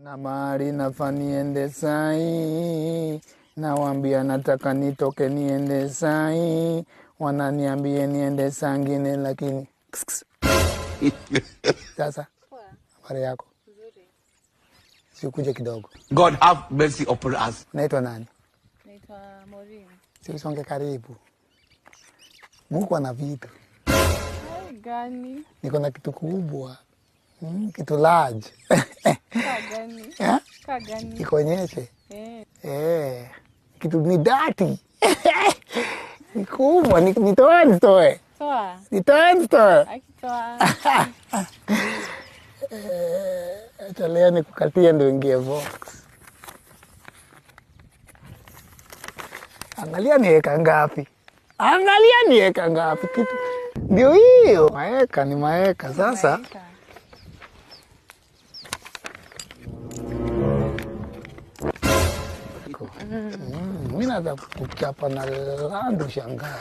Na mahali nafaa niende sai, nawaambia nataka nitoke niende sai, wananiambia niende saa ngine lakini sasa habari yako nzuri, sikuje kidogo. God have mercy upon us. Naitwa nani? Naitwa Maureen. Si usonge karibu. Mungu ana vitu. Hai gani? Niko na kitu kubwa. Kitu large. Kaa gani? Eh? Kaa gani? Nikonyeshe. Kitu ni dati. Ni kubwa, nitoe nitoe. Toa. Nitoe nitoe. Akitoa. Acha leo nikukatie ndio ingie box. Angalia niweka ngapi. Angalia niweka ngapi kitu. Ndio hiyo. Maeka ni maeka sasa. Mimi naweza kuchapa na landu shangaa.